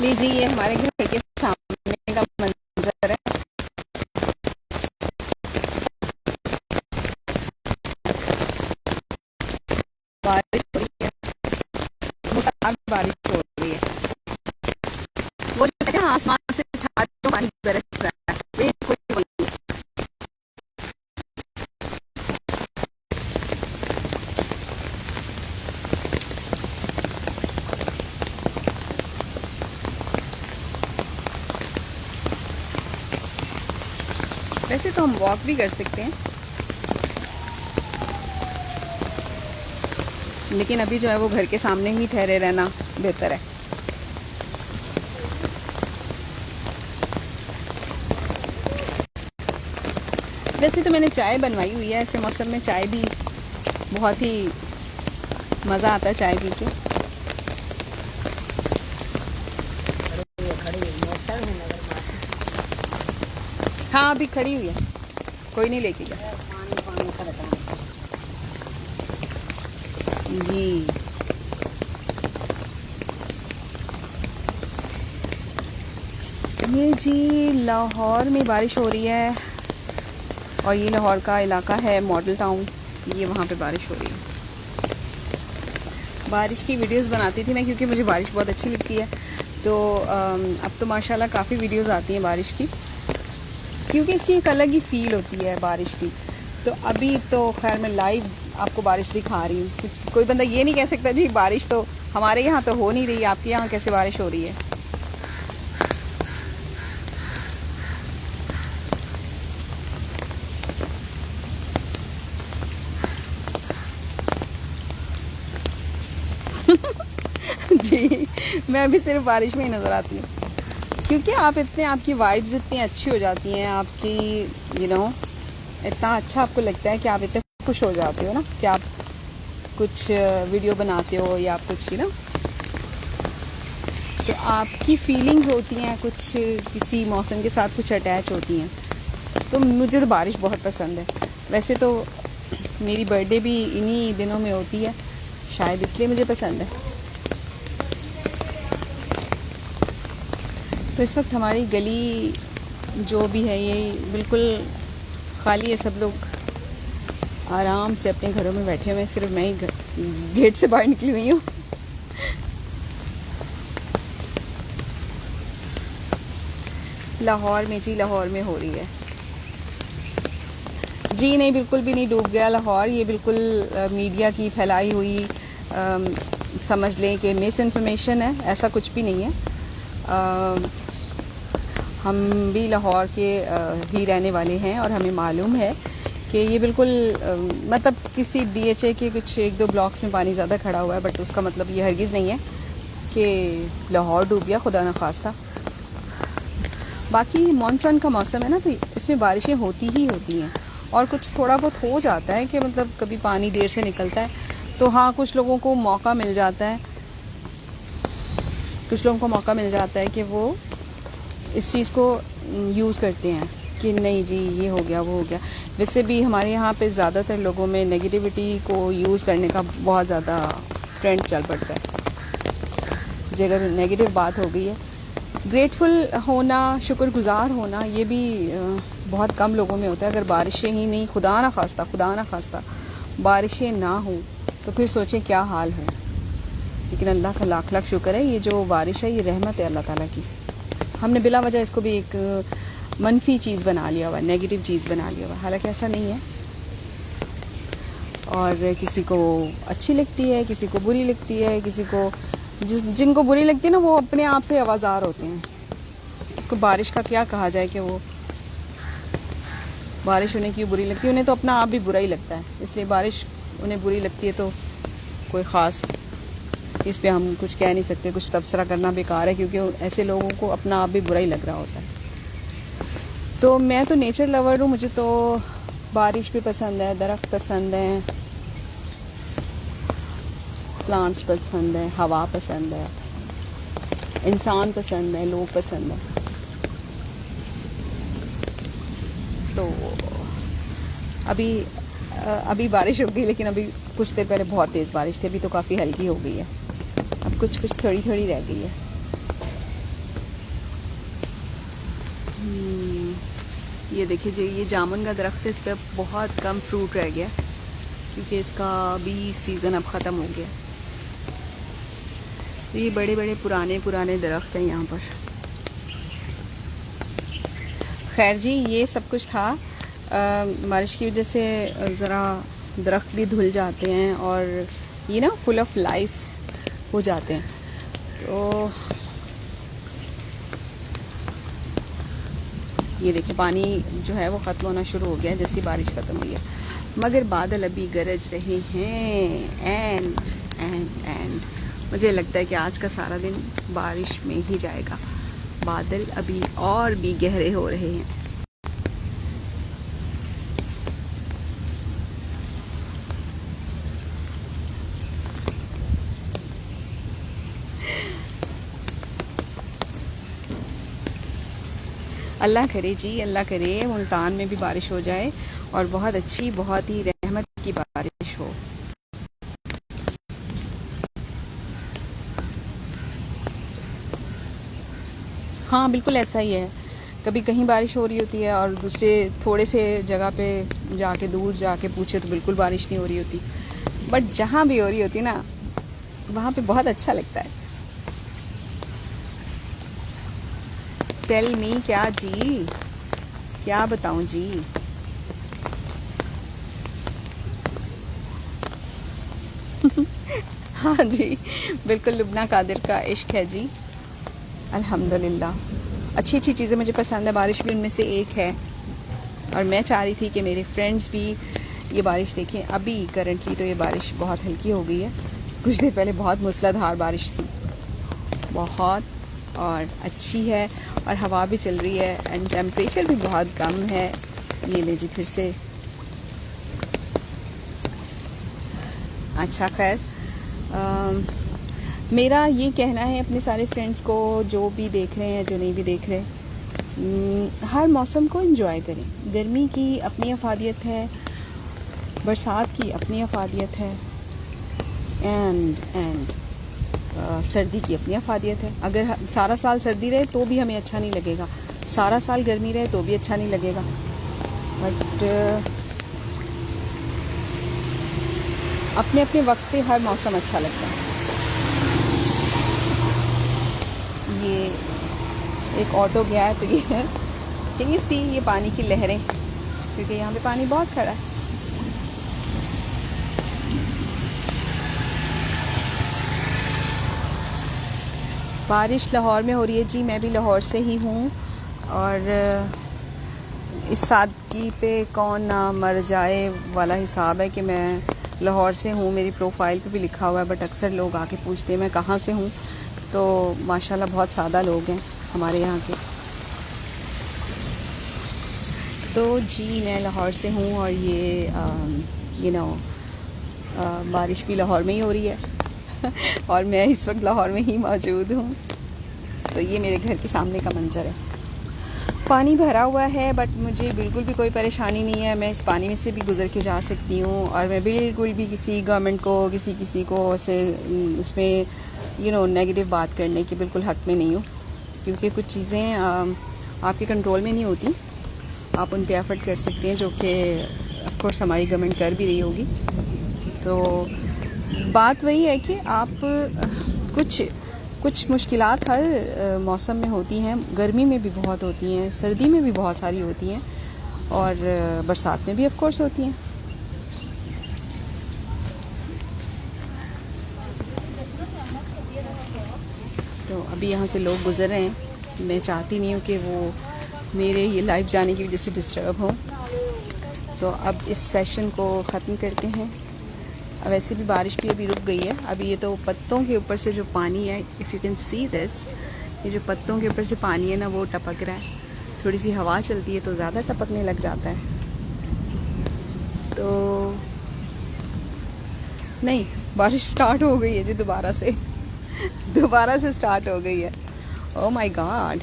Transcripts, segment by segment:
अभी जी ये हमारे घर के सामने का मंजर है। बारिश हो रही है, मूसलाधार बारिश हो रही है। वो जो कहते हैं आसमान से छाते पानी बरस रहा है, ये कोई वही है। वैसे तो हम वॉक भी कर सकते हैं, लेकिन अभी जो है वो घर के सामने ही ठहरे रहना बेहतर है। वैसे तो मैंने चाय बनवाई हुई है, ऐसे मौसम में चाय भी बहुत ही मज़ा आता है चाय पी के। हाँ अभी खड़ी हुई है, कोई नहीं लेके गया जी। ये जी लाहौर में बारिश हो रही है, और ये लाहौर का इलाका है मॉडल टाउन, ये वहाँ पे बारिश हो रही है। बारिश की वीडियोस बनाती थी मैं, क्योंकि मुझे बारिश बहुत अच्छी लगती है। तो अब तो माशाल्लाह काफ़ी वीडियोस आती हैं बारिश की, क्योंकि इसकी एक अलग ही फील होती है बारिश की। तो अभी तो खैर मैं लाइव आपको बारिश दिखा रही हूँ। कोई बंदा ये नहीं कह सकता जी बारिश तो हमारे यहाँ तो हो नहीं रही, आपके यहाँ कैसे बारिश हो रही है। जी मैं अभी सिर्फ बारिश में ही नज़र आती हूँ, क्योंकि आप इतने, आपकी वाइब्स इतनी अच्छी हो जाती हैं, आपकी इतना अच्छा आपको लगता है कि आप इतने खुश हो जाते हो ना, कि आप कुछ वीडियो बनाते हो या आप कुछ तो आपकी फीलिंग्स होती हैं कुछ किसी मौसम के साथ कुछ अटैच होती हैं। तो मुझे तो बारिश बहुत पसंद है। वैसे तो मेरी बर्थडे भी इन्हीं दिनों में होती है, शायद इसलिए मुझे पसंद है। तो इस वक्त हमारी गली जो भी है ये बिल्कुल खाली है, सब लोग आराम से अपने घरों में बैठे हुए हैं, सिर्फ मैं ही गेट से बाहर निकली हुई हूँ। लाहौर में जी, लाहौर में हो रही है जी। नहीं बिल्कुल भी नहीं डूब गया लाहौर, ये बिल्कुल मीडिया की फैलाई हुई समझ लें कि मिस इन्फॉर्मेशन है, ऐसा कुछ भी नहीं है। हम भी लाहौर के ही रहने वाले हैं और हमें मालूम है कि ये बिल्कुल मतलब किसी DHA के कुछ 1-2 ब्लॉक्स में पानी ज़्यादा खड़ा हुआ है, बट उसका मतलब ये हरगिज़ नहीं है कि लाहौर डूब गया, खुदा न खास्ता। बाकी मानसून का मौसम है ना, तो इसमें बारिशें होती ही होती हैं, और कुछ थोड़ा बहुत हो जाता है कि मतलब कभी पानी देर से निकलता है, तो हाँ कुछ लोगों को मौका मिल जाता है, कि वो इस चीज़ को यूज़ करते हैं कि नहीं जी ये हो गया वो हो गया। वैसे भी हमारे यहाँ पे ज़्यादातर लोगों में नेगेटिविटी को यूज़ करने का बहुत ज़्यादा ट्रेंड चल पड़ता है। जी अगर नेगेटिव बात हो गई है, ग्रेटफुल होना, शुक्रगुजार होना, ये भी बहुत कम लोगों में होता है। अगर बारिशें ही नहीं, खुदा ना खास्ता बारिशें ना हो तो फिर सोचें क्या हाल है। लेकिन अल्लाह का लाख लाख शुक्र है, ये जो बारिश है ये रहमत है अल्लाह ताला की। हमने बिला वजह इसको भी एक मनफी चीज़ बना लिया हुआ, नेगेटिव चीज़ बना लिया हुआ, हालांकि ऐसा नहीं है। और किसी को अच्छी लगती है, किसी को बुरी लगती है, किसी को जिनको बुरी लगती है ना वो अपने आप से आवाज़ार होते हैं। उसको बारिश का क्या कहा जाए कि वो बारिश उन्हें क्यों बुरी लगती है, उन्हें तो अपना आप भी बुरा ही लगता है, इसलिए बारिश उन्हें बुरी लगती है। तो कोई ख़ास इस पे हम कुछ कह नहीं सकते, कुछ तबसरा करना बेकार है, क्योंकि ऐसे लोगों को अपना आप भी बुरा ही लग रहा होता है। तो मैं तो नेचर लवर हूँ, मुझे तो बारिश भी पसंद है, दरख्त पसंद है, प्लांट्स पसंद है, हवा पसंद है, इंसान पसंद है, लोग पसंद है। तो अभी बारिश हो गई, लेकिन अभी कुछ देर पहले बहुत तेज़ बारिश थी, अभी तो काफ़ी हल्की हो गई है, अब कुछ थोड़ी थोड़ी रह गई है। ये देखिए जी, ये जामुन का दरख्त है, इस पर बहुत कम फ्रूट रह गया क्योंकि इसका भी सीज़न अब ख़त्म हो गया। तो ये बड़े बड़े पुराने पुराने दरख्त हैं यहाँ पर। खैर जी, ये सब कुछ था। बारिश की वजह से ज़रा दरख्त भी धुल जाते हैं और ये ना फुल ऑफ लाइफ हो जाते हैं। तो ये देखिए, पानी जो है वो ख़त्म होना शुरू हो गया जैसी बारिश ख़त्म हुई है, मगर बादल अभी गरज रहे हैं। एंड मुझे लगता है कि आज का सारा दिन बारिश में ही जाएगा। बादल अभी और भी गहरे हो रहे हैं। अल्लाह करे जी, अल्लाह करे मुल्तान में भी बारिश हो जाए और बहुत अच्छी, बहुत ही रहमत की बारिश हो। हाँ बिल्कुल ऐसा ही है। कभी कहीं बारिश हो रही होती है और दूसरे थोड़े से जगह पे जाके, दूर जाके पूछे तो बिल्कुल बारिश नहीं हो रही होती। बट जहाँ भी हो रही होती ना, वहाँ पे बहुत अच्छा लगता है। टेल मी, क्या जी, क्या बताऊँ जी। हाँ जी, बिल्कुल लुबना कादिर का इश्क है जी। अल्हम्दुलिल्लाह, अच्छी अच्छी चीज़ें मुझे पसंद है, बारिश भी उनमें से एक है। और मैं चाह रही थी कि मेरे फ्रेंड्स भी ये बारिश देखें। अभी करंटली तो ये बारिश बहुत हल्की हो गई है। कुछ देर पहले बहुत मूसलाधार बारिश थी, बहुत, और अच्छी है, और हवा भी चल रही है एंड टेम्परेचर भी बहुत कम है। ये ले जी फिर से। अच्छा खैर, मेरा ये कहना है अपने सारे फ्रेंड्स को, जो भी देख रहे हैं, जो नहीं भी देख रहे, हर मौसम को एंजॉय करें। गर्मी की अपनी अफादियत है, बरसात की अपनी अफादियत है, एंड सर्दी की अपनी अफादियत है। अगर सारा साल सर्दी रहे तो भी हमें अच्छा नहीं लगेगा, सारा साल गर्मी रहे तो भी अच्छा नहीं लगेगा। बट अपने अपने वक्त पे हर मौसम अच्छा लगता है। ये एक ऑटो गया है तो ये कैन यू सी, ये पानी की लहरें, क्योंकि यहाँ पे पानी बहुत खड़ा है। बारिश लाहौर में हो रही है जी, मैं भी लाहौर से ही हूँ। और इस सादगी पे कौन ना मर जाए वाला हिसाब है कि मैं लाहौर से हूँ। मेरी प्रोफाइल पे भी लिखा हुआ है, बट अक्सर लोग आके पूछते हैं मैं कहाँ से हूँ। तो माशाल्लाह बहुत सादा लोग हैं हमारे यहाँ के। तो जी मैं लाहौर से हूँ और ये बारिश भी लाहौर में ही हो रही है और मैं इस वक्त लाहौर में ही मौजूद हूँ। तो ये मेरे घर के सामने का मंज़र है। पानी भरा हुआ है बट मुझे बिल्कुल भी कोई परेशानी नहीं है। मैं इस पानी में से भी गुज़र के जा सकती हूँ और मैं बिल्कुल भी किसी गवर्नमेंट को, किसी को ऐसे उसमें नेगेटिव बात करने के बिल्कुल हक़ में नहीं हूँ, क्योंकि कुछ चीज़ें आपके कंट्रोल में नहीं होती। आप उन पे एफर्ट कर सकते हैं, जो कि ऑफ कोर्स हमारी गवर्नमेंट कर भी रही होगी। तो बात वही है कि आप कुछ मुश्किलात हर मौसम में होती हैं। गर्मी में भी बहुत होती हैं, सर्दी में भी बहुत सारी होती हैं, और बरसात में भी ऑफ कोर्स होती हैं। तो अभी यहाँ से लोग गुज़र रहे हैं। मैं चाहती नहीं हूँ कि वो मेरे ये लाइव जाने की वजह से डिस्टर्ब हो। तो अब इस सेशन को ख़त्म करते हैं। वैसे भी बारिश भी अभी रुक गई है। अभी ये तो पत्तों के ऊपर से जो पानी है, if you can see this, ये जो पत्तों के ऊपर से पानी है ना, वो टपक रहा है। थोड़ी सी हवा चलती है तो ज़्यादा टपकने लग जाता है। तो नहीं, बारिश स्टार्ट हो गई है जी दोबारा से स्टार्ट हो गई है। Oh my God.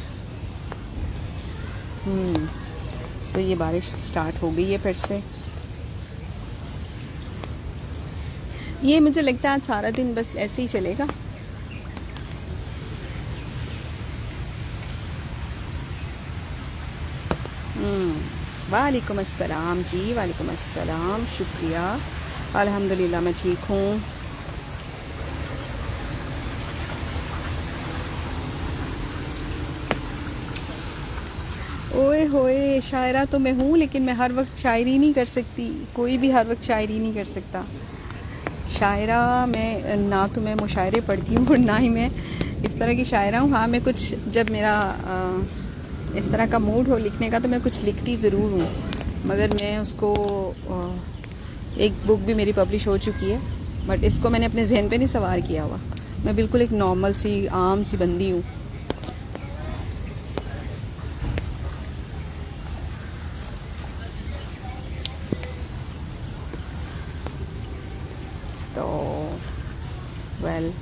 तो ये बारिश स्टार्ट हो गई है फिर से। ये मुझे लगता है आज सारा दिन बस ऐसे ही चलेगा। वालेकुम अस्सलाम जी, वालेकुम अस्सलाम, शुक्रिया। अल्हम्दुलिल्लाह मैं ठीक हूँ। ओए होए, शायरा तो मैं हूँ, लेकिन मैं हर वक्त शायरी नहीं कर सकती। कोई भी हर वक्त शायरी नहीं कर सकता। शायरा मैं ना तो मैं मुशायरे पढ़ती हूँ और ना ही मैं इस तरह की शायरा हूँ। हाँ, मैं कुछ जब मेरा इस तरह का मूड हो लिखने का तो मैं कुछ लिखती ज़रूर हूँ, मगर मैं उसको एक बुक भी मेरी पब्लिश हो चुकी है, बट इसको मैंने अपने जहन पे नहीं सवार किया हुआ। मैं बिल्कुल एक नॉर्मल सी आम सी बंदी हूँ। तो वेल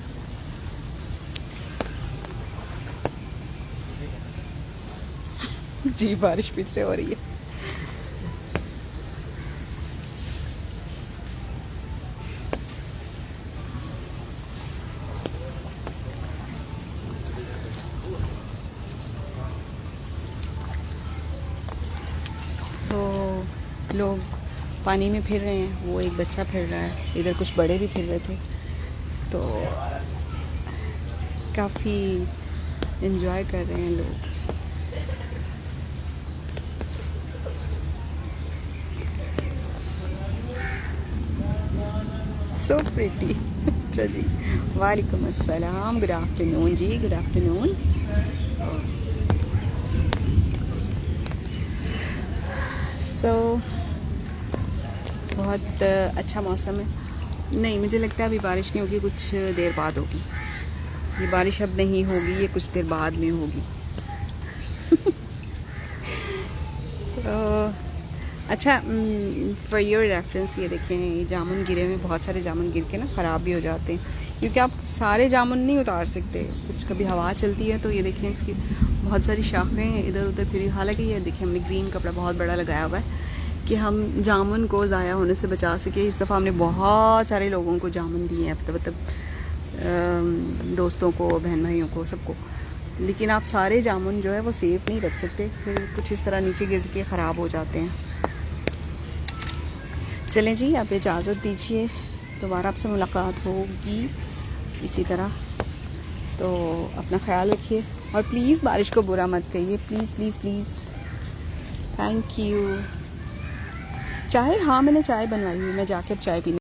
जी, बारिश फिर से हो रही है। तो लोग पानी में फिर रहे हैं, वो एक बच्चा फिर रहा है, इधर कुछ बड़े भी फिर रहे थे, तो काफ़ी इन्जॉय कर रहे हैं लोग। So pretty. अच्छा जी, वालेकुम अस्सलाम, गुड आफ्टरनून जी, गुड आफ्टरनून। सो बहुत अच्छा मौसम है। नहीं, मुझे लगता है अभी बारिश नहीं होगी, कुछ देर बाद होगी। ये बारिश अब नहीं होगी, ये कुछ देर बाद में होगी। तो अच्छा, फॉर योर रेफरेंस ये देखें, ये जामुन गिरे हुए, बहुत सारे जामुन गिर के ना ख़राब भी हो जाते हैं, क्योंकि आप सारे जामुन नहीं उतार सकते। कुछ कभी हवा चलती है तो ये देखें, इसकी बहुत सारी शाखें इधर उधर फिर। हालांकि ये देखिए, हमने ग्रीन कपड़ा बहुत बड़ा लगाया हुआ है कि हम जामुन को ज़ाया होने से बचा सके। इस दफ़ा हमने बहुत सारे लोगों को जामुन दिए हैं, मतलब दोस्तों को, बहन भाइयों को, सबको। लेकिन आप सारे जामुन जो है वो सेफ़ नहीं रख सकते, फिर कुछ इस तरह नीचे गिर के ख़राब हो जाते हैं। चलें जी, आप इजाज़त दीजिए, दोबारा आपसे मुलाकात होगी इसी तरह। तो अपना ख्याल रखिए और प्लीज़ बारिश को बुरा मत कहिए, please please please. Thank you. चाय, हाँ मैंने चाय बनवाई हुई, मैं जाके अब चाय पीने